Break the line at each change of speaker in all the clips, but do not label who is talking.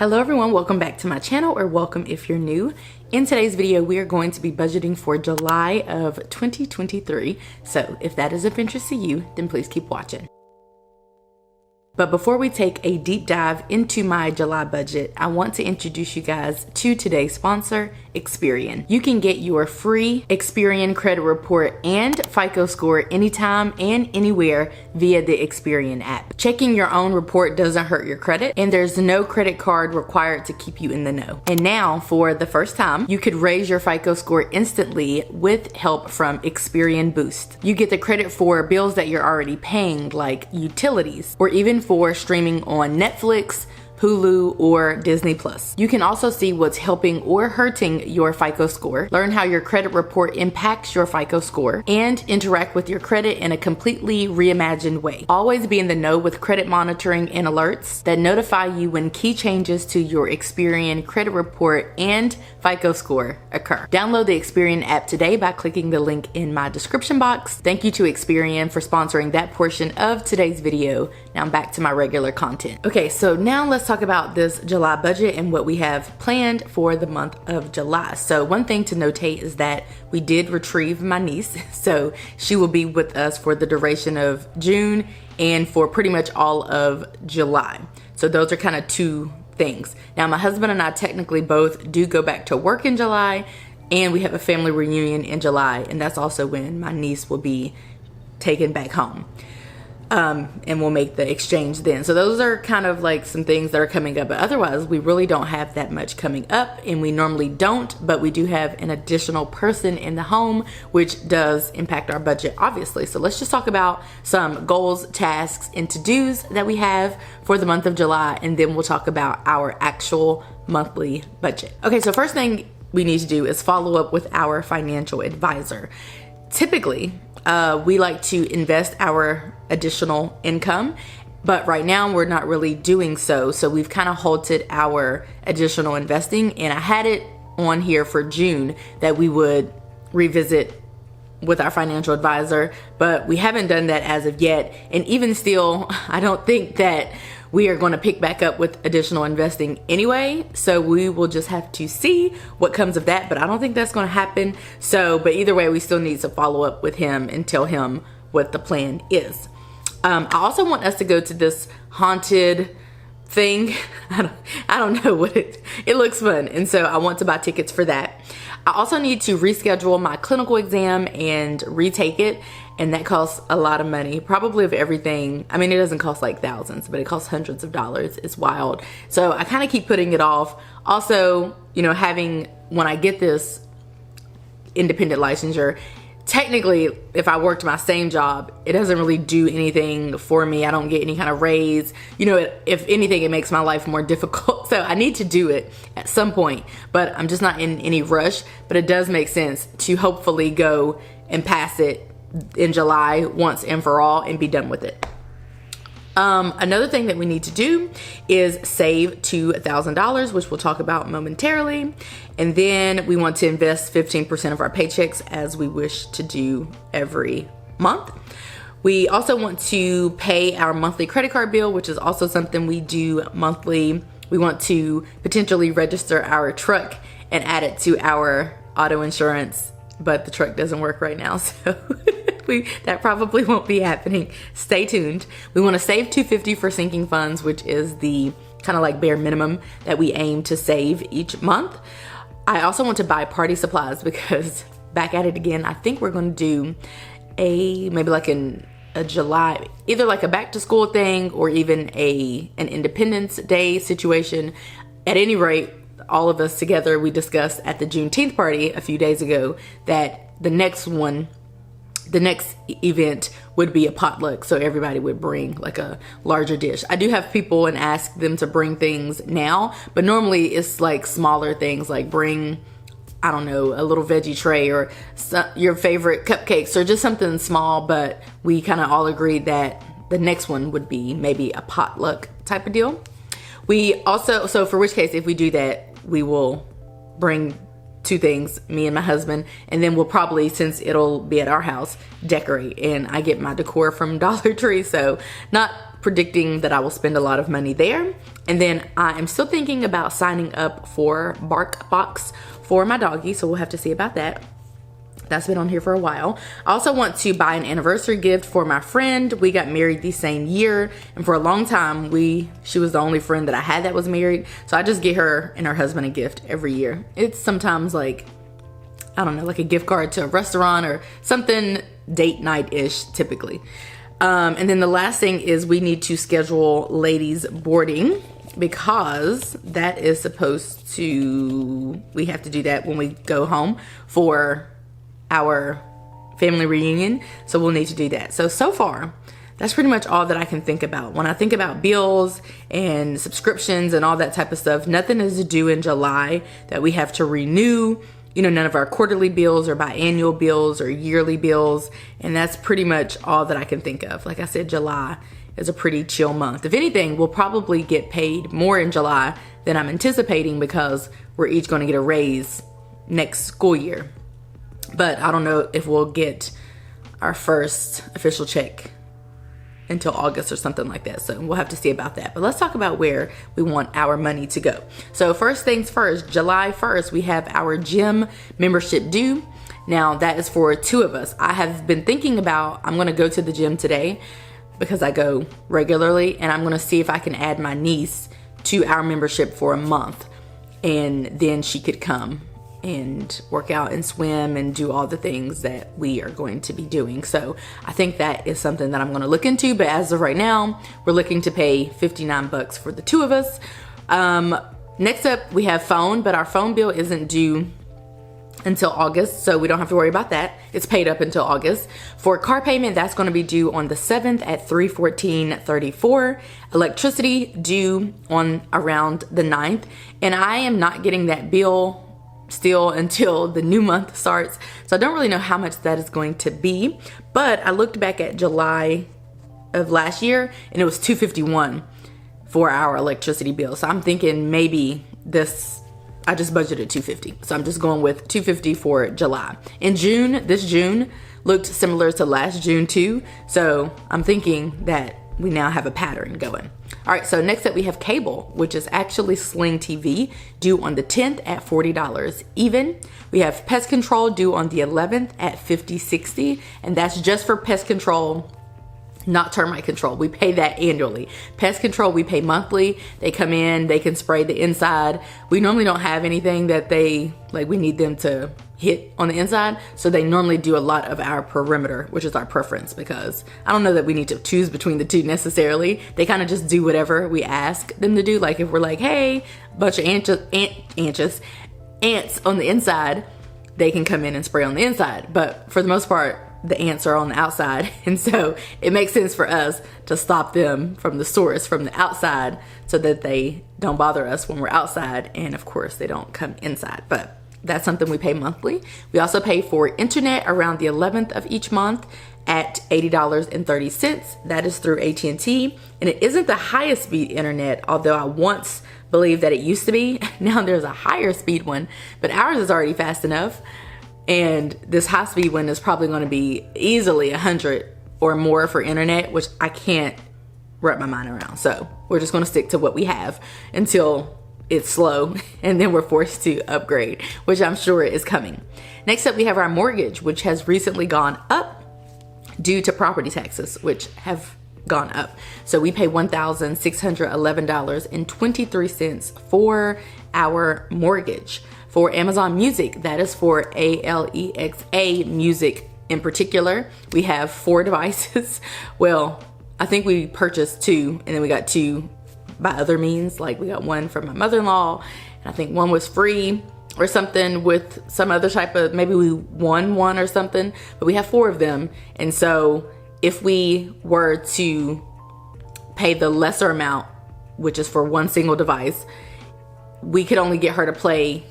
Hello everyone, welcome back to my channel, or welcome if you're new. In today's video, we are going to be budgeting for July of 2023. So if that is of interest to you, then please keep watching. But before we take a deep dive into my July budget, I want to introduce you guys to today's sponsor, Experian. You can get your free Experian credit report and FICO score anytime and anywhere via the Experian app. Checking your own report doesn't hurt your credit, and there's no credit card required to keep you in the know. And now, for the first time, you could raise your FICO score instantly with help from Experian Boost. You get the credit for bills that you're already paying, like utilities, or even for streaming on Netflix, Hulu, or Disney Plus. You can also see what's helping or hurting your FICO score, learn how your credit report impacts your FICO score, and interact with your credit in a completely reimagined way. Always be in the know with credit monitoring and alerts that notify you when key changes to your Experian credit report and FICO score occur. Download the Experian app today by clicking the link in my description box. Thank you to Experian for sponsoring that portion of today's video. Now back to my regular content. Okay, so now let's talk about this July budget and what we have planned for the month of July. So one thing to notate is that we did retrieve my niece, so she will be with us for the duration of June and for pretty much all of July. So those are kind of two things. Now my husband and I technically both do go back to work in July, and we have a family reunion in July, and that's also when my niece will be taken back home. And we'll make the exchange then. So those are kind of like some things that are coming up, but otherwise we really don't have that much coming up, and we normally don't, but we do have an additional person in the home, which does impact our budget, obviously. So let's just talk about some goals, tasks, and to-dos that we have for the month of July, and then we'll talk about our actual monthly budget. Okay, so first thing we need to do is follow up with our financial advisor. Typically, we like to invest our additional income, but right now we're not really doing so. So we've kind of halted our additional investing, and I had it on here for June that we would revisit with our financial advisor, but we haven't done that as of yet. And even still, I don't think that we are going to pick back up with additional investing anyway. So we will just have to see what comes of that, but I don't think that's going to happen. So, but either way, we still need to follow up with him and tell him what the plan is. I also want us to go to this haunted thing. I don't know what it looks fun, and so I want to buy tickets for that. I also need to reschedule my clinical exam and retake it, and that costs a lot of money, probably of everything. I mean, it doesn't cost like thousands, but it costs hundreds of dollars. It's wild. So I kind of keep putting it off. Also, you know, when I get this independent licensure, technically, if I worked my same job, it doesn't really do anything for me. I don't get any kind of raise. You know, if anything, it makes my life more difficult. So I need to do it at some point, but I'm just not in any rush. But it does make sense to hopefully go and pass it in July once and for all and be done with it. Another thing that we need to do is save $2,000, which we'll talk about momentarily. And then we want to invest 15% of our paychecks, as we wish to do every month. We also want to pay our monthly credit card bill, which is also something we do monthly. We want to potentially register our truck and add it to our auto insurance, but the truck doesn't work right now, so that probably won't be happening. Stay tuned. We want to save $250 for sinking funds, which is the kind of like bare minimum that we aim to save each month. I also want to buy party supplies because, back at it again, I think we're going to do maybe like a July, either like a back to school thing or even an Independence Day situation. At any rate, all of us together, we discussed at the Juneteenth party a few days ago that the next event would be a potluck, so everybody would bring like a larger dish. I do have people and ask them to bring things now, but normally it's like smaller things, like bring, I don't know, a little veggie tray or your favorite cupcakes or just something small. But we kind of all agreed that the next one would be maybe a potluck type of deal. We also, so for which case, if we do that, we will bring two things, me and my husband, and then we'll probably, since it'll be at our house, decorate. And I get my decor from Dollar Tree, so not predicting that I will spend a lot of money there. And then I am still thinking about signing up for BarkBox for my doggy, so we'll have to see about that. That's been on here for a while. I also want to buy an anniversary gift for my friend. We got married the same year, and for a long time, she was the only friend that I had that was married. So I just get her and her husband a gift every year. It's sometimes like, I don't know, like a gift card to a restaurant or something date night-ish typically. And then the last thing is we need to schedule ladies boarding, because that is supposed to, we have to do that when we go home for our family reunion. So we'll need to do that. So far, that's pretty much all that I can think about. When I think about bills and subscriptions and all that type of stuff, nothing is due in July that we have to renew. You know, none of our quarterly bills or biannual bills or yearly bills. And that's pretty much all that I can think of. Like I said, July is a pretty chill month. If anything, we'll probably get paid more in July than I'm anticipating, because we're each going to get a raise next school year. But I don't know if we'll get our first official check until August or something like that. So we'll have to see about that. But let's talk about where we want our money to go. So first things first, July 1st, we have our gym membership due. Now that is for 2 of us. I have been thinking about, I'm going to go to the gym today because I go regularly, and I'm going to see if I can add my niece to our membership for a month, and then she could come and work out and swim and do all the things that we are going to be doing. So I think that is something that I'm going to look into. But as of right now, we're looking to pay $59 for the 2 of us. Next up, we have phone, but our phone bill isn't due until August, so we don't have to worry about that. It's paid up until August. For car payment, that's going to be due on the 7th at $314.34. Electricity due on around the 9th, and I am not getting that bill still until the new month starts, so I don't really know how much that is going to be. But I looked back at July of last year, and it was $251 for our electricity bill. So I'm thinking maybe I just budgeted $250, so I'm just going with $250 for July. In June, this June looked similar to last June too, so I'm thinking that we now have a pattern going. All right, so next up we have cable, which is actually Sling TV, due on the 10th at $40 even. We have pest control due on the 11th at $50.60, and that's just for pest control, not termite control. We pay that annually. Pest control, we pay monthly. They come in, they can spray the inside. We normally don't have anything that we need them to hit on the inside. So they normally do a lot of our perimeter, which is our preference, because I don't know that we need to choose between the two necessarily. They kind of just do whatever we ask them to do. Like if we're like, hey, bunch of ants on the inside, they can come in and spray on the inside. But for the most part, the ants are on the outside, and so it makes sense for us to stop them from the source, from the outside, so that they don't bother us when we're outside, and of course they don't come inside. But that's something we pay monthly. We also pay for internet around the 11th of each month at $80.30. That is through AT&T, and it isn't the highest speed internet, although I once believed that it used to be. Now there's a higher speed one, but ours is already fast enough. And this high speed one is probably going to be easily 100 or more for internet, which I can't wrap my mind around. So we're just going to stick to what we have until it's slow, and then we're forced to upgrade, which I'm sure is coming. Next up, we have our mortgage, which has recently gone up due to property taxes, which have gone up. So we pay $1,611.23 for our mortgage. For Amazon Music, that is for Alexa Music in particular. We have 4 devices. Well, I think we purchased 2, and then we got 2 by other means. Like we got 1 from my mother-in-law, and I think 1 was free or something with some other type of, maybe we won 1 or something, but we have 4 of them. And so if we were to pay the lesser amount, which is for 1 single device, we could only get her to play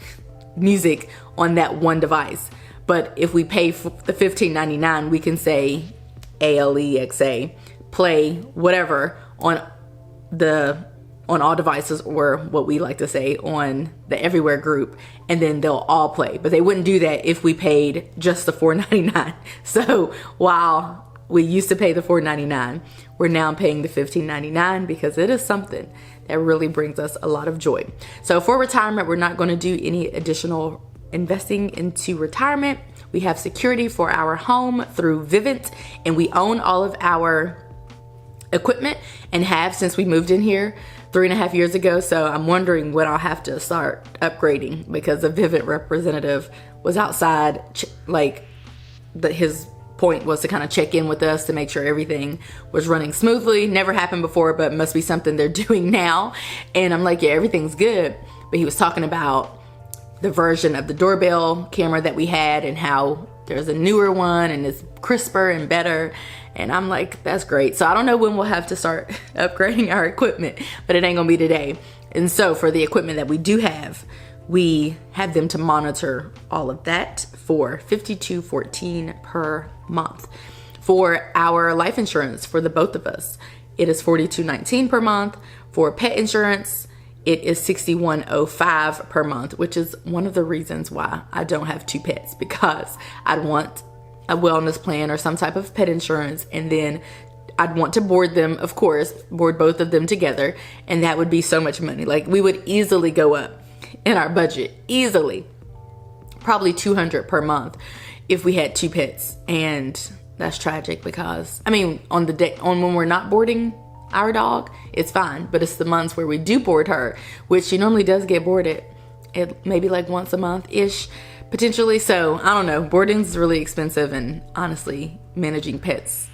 music on that 1 device. But if we pay for the $15.99, we can say Alexa play whatever on all devices, or what we like to say on the Everywhere group, and then they'll all play. But they wouldn't do that if we paid just the $4.99. So while we used to pay the $4.99, we're now paying the $15.99 because it is something that really brings us a lot of joy. So for retirement, we're not going to do any additional investing into retirement. We have security for our home through Vivint, and we own all of our equipment and have since we moved in here 3.5 years ago. So I'm wondering when I'll have to start upgrading, because the Vivint representative was outside, his point was to kind of check in with us to make sure everything was running smoothly. Never happened before, but must be something they're doing now. And I'm like, yeah, everything's good. But he was talking about the version of the doorbell camera that we had and how there's a newer one and it's crisper and better. And I'm like, that's great. So I don't know when we'll have to start upgrading our equipment, but it ain't gonna be today. And so for the equipment that we do have, we have them to monitor all of that for $52.14 per month. For our life insurance for the both of us, it is $42.19 per month. For pet insurance, it is $61.05 per month, which is one of the reasons why I don't have 2 pets, because I'd want a wellness plan or some type of pet insurance, and then I'd want to board them, of course, board both of them together, and that would be so much money. Like, we would easily go up in our budget, easily, probably $200 per month if we had 2 pets. And that's tragic, because I mean, on when we're not boarding our dog, it's fine, but it's the months where we do board her, which she normally does get boarded maybe like once a month ish, potentially. So I don't know, boarding is really expensive, and honestly, managing pets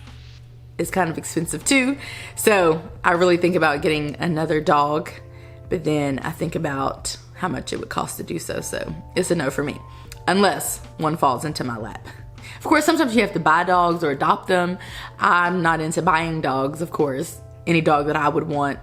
is kind of expensive too. So I really think about getting another dog, but then I think about how much it would cost to do so. So it's a no for me, unless one falls into my lap. Of course, sometimes you have to buy dogs or adopt them. I'm not into buying dogs, of course. Any dog that I would want,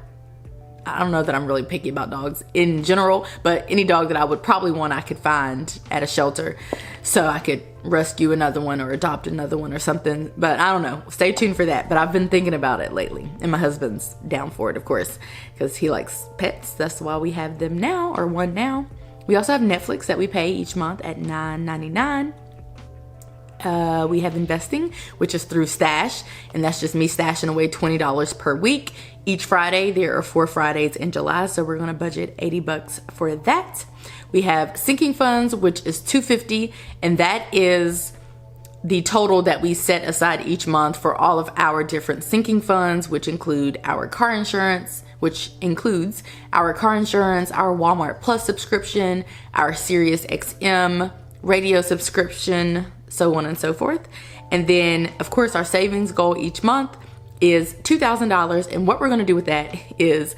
I don't know that I'm really picky about dogs in general, but any dog that I would probably want, I could find at a shelter, so I could rescue another one or adopt another one or something. But I don't know, stay tuned for that. But I've been thinking about it lately, and my husband's down for it, of course, because he likes pets. That's why we have them now, or one now. We also have Netflix that we pay each month at $9.99. We have investing, which is through Stash, and that's just me stashing away $20 per week. Each Friday, there are 4 Fridays in July, so we're gonna budget $80 for that. We have sinking funds, which is $250, and that is the total that we set aside each month for all of our different sinking funds, which include our car insurance, our Walmart Plus subscription, our Sirius XM radio subscription, so on and so forth. And then, of course, our savings goal each month is $2,000. And what we're going to do with that is,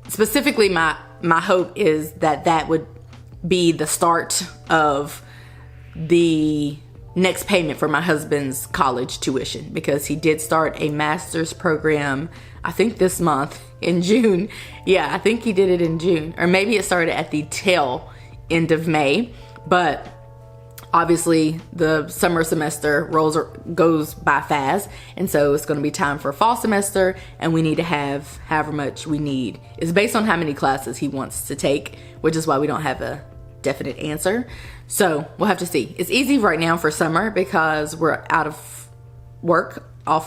specifically, my hope is that would be the start of the next payment for my husband's college tuition, because he did start a master's program, I think this month in June. Yeah, I think he did it in June, or maybe it started at the tail end of May. But obviously, the summer semester goes by fast, and so it's going to be time for fall semester, and we need to have however much we need. It's based on how many classes he wants to take, which is why we don't have a definite answer. So we'll have to see. It's easy right now for summer because we're off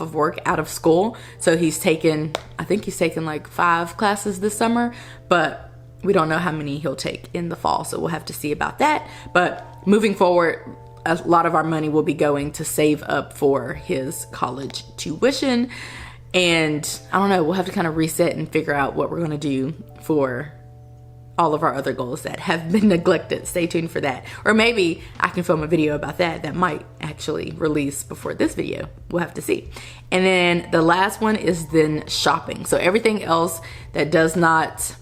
of work, out of school. So I think he's taken like 5 classes this summer, but we don't know how many he'll take in the fall. So we'll have to see about that. But moving forward, a lot of our money will be going to save up for his college tuition. And I don't know, we'll have to kind of reset and figure out what we're going to do for all of our other goals that have been neglected. Stay tuned for that. Or maybe I can film a video about that might actually release before this video. We'll have to see. And then the last one is then shopping. So everything else that does not,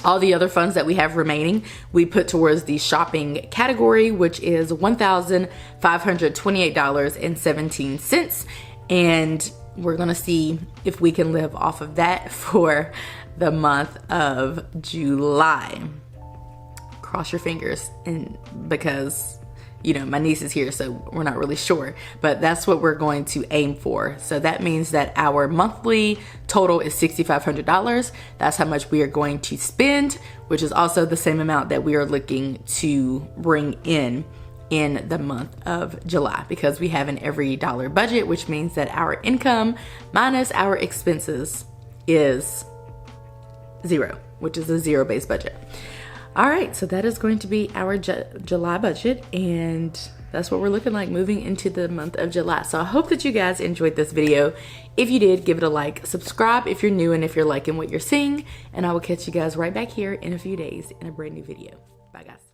all the other funds that we have remaining, we put towards the shopping category, which is $1,528.17. And we're gonna see if we can live off of that for the month of July. Cross your fingers, and because my niece is here, so we're not really sure, but that's what we're going to aim for. So that means that our monthly total is $6,500. That's how much we are going to spend, which is also the same amount that we are looking to bring in in the month of July because we have an every dollar budget, which means that our income minus our expenses is zero, which is a zero-based budget. All right, so that is going to be our July budget, and that's what we're looking like moving into the month of July. So I hope that you guys enjoyed this video. If you did, give it a like, subscribe if you're new and if you're liking what you're seeing, and I will catch you guys right back here in a few days in a brand new video. Bye guys.